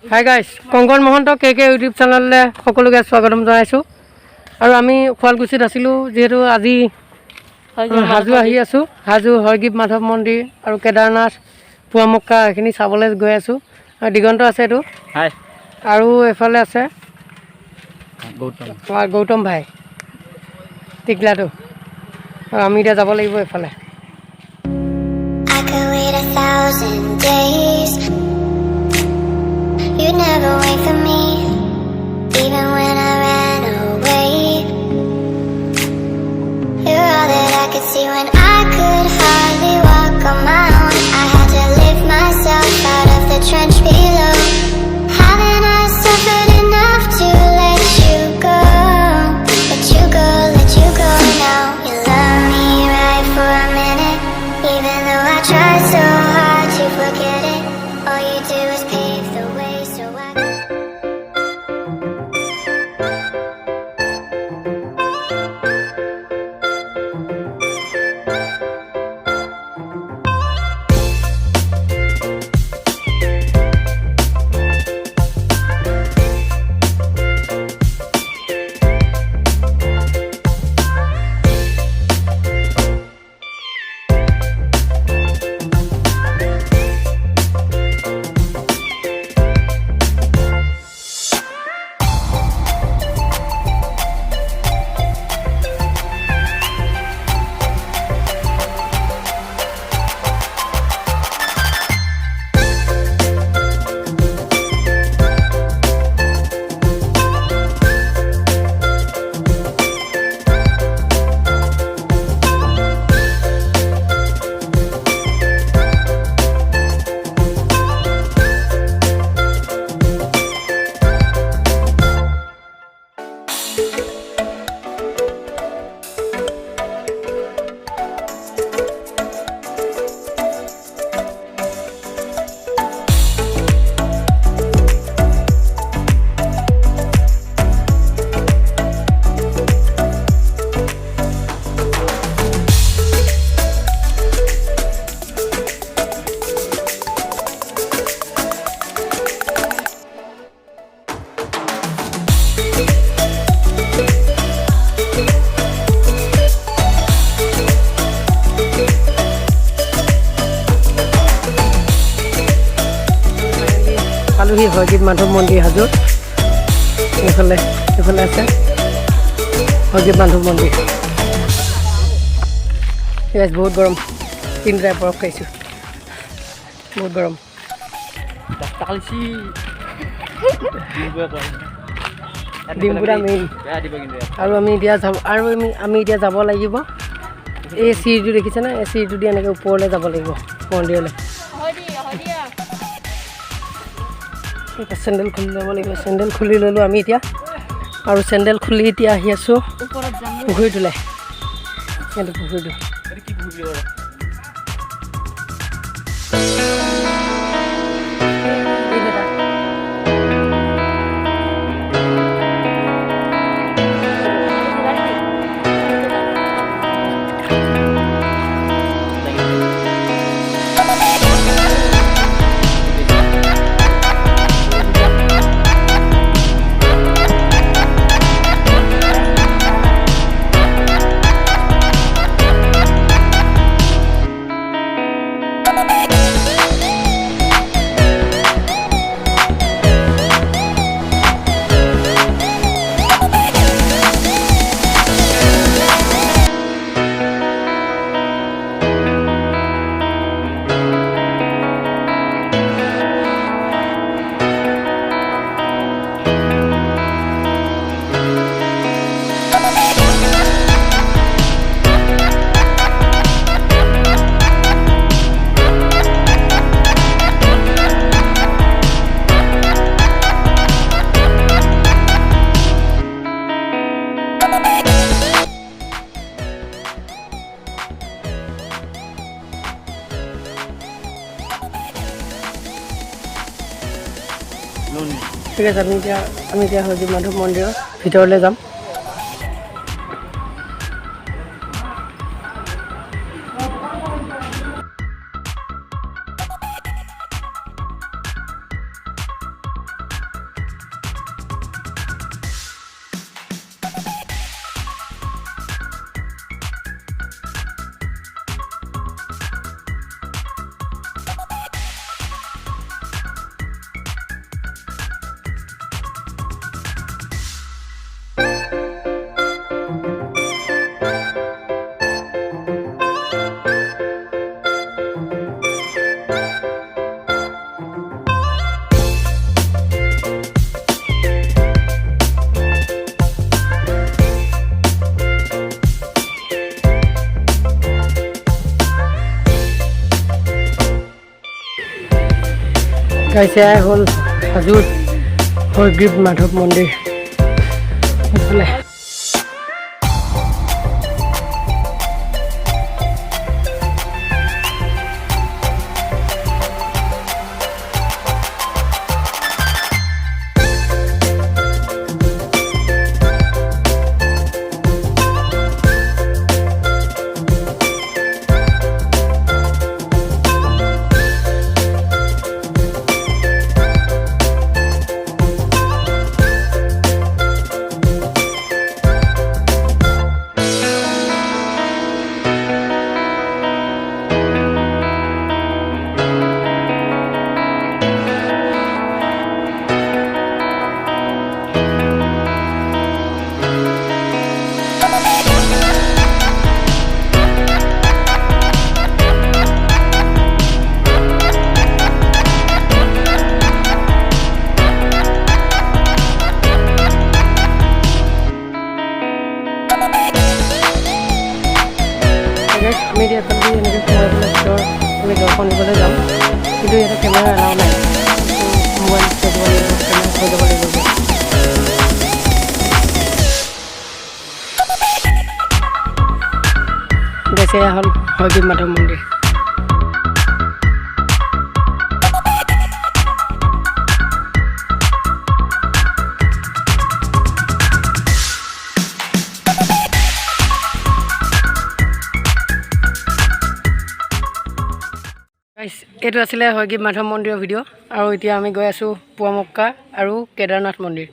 Hi guys, Kangkan Mahanta KK YouTube channel le সকলোকে স্বাগতম জনাইছো আৰু আমি খোৱালকুছিত আছিলো যেহেতু আজি হাজু আহি আছো হাজু হৰগিব মাধৱ মন্দিৰ আৰু কেদাৰনাথ পুৱামক্কা এখিনি চাবলৈ গৈ আছো দিগন্ত আছে এটো হাই আৰু এফালে আছে গৌতম ভাই টিকলাটো আৰু আমি এতিয়া যাব লাগিব এফালে I could wait 1,000 days. You'd never wait for me, even when I ran away. You're all that I could see when I could hardly walk on my own. I had to lift myself out of the trench below. Haven't I suffered enough to let you go? Let you go, let you go now. You love me right for a minute, even though I try so hard to forget it. All you do is pave the way, so I পালোহি হৰগিব মাধৱ মন্দিৰ হাজু এফালে আছে হৰগিব মাধৱ মন্দিৰ ইয়াত বহুত গৰম তিনিটাই বৰফ খাইছোঁ বহুত গৰম ডিম্পুৰা মেইন আৰু আমি এতিয়া যাব লাগিব এই চিৰিটো দেখিছে না এই চিৰিটো দি এনেকৈ ওপৰলৈ যাব লাগিব মন্দিৰলৈ চেণ্ডেল খুলি ল'ব লাগিব চেণ্ডেল খুলি ল'লোঁ আমি এতিয়া আৰু চেণ্ডেল খুলি এতিয়া আহি আছোঁ পুখুৰীটোলৈ এইটো পুখুৰীটো ঠিক আছে আমি এতিয়া হৰগিব মাধৱ মন্দিৰৰ ভিতৰলৈ যাম এয়াই হ'ল হাজোৰ হয়গ্ৰীৱ মাধৱ মন্দিৰ। এইফালে আমি এতিয়া এফালে এনেকৈ সোমাই পেলাই ভিতৰ আমি দৰ্শন দিবলৈ যাম, কিন্তু ইয়াতে কেমেৰা এলাও নাই, মোবাইল থৈ যাব লাগিব, কেমেৰা থৈ যাব লাগিব। গেছে হ'ল হয়গ্ৰীৱ মাধৱ মন্দিৰ। এইটো আছিলে হয়গ্ৰীৱ মাধৱ মন্দিৰৰ ভিডিঅ', আৰু এতিয়া আমি গৈ আছোঁ পুৱামক্কা আৰু কেদাৰনাথ মন্দিৰ।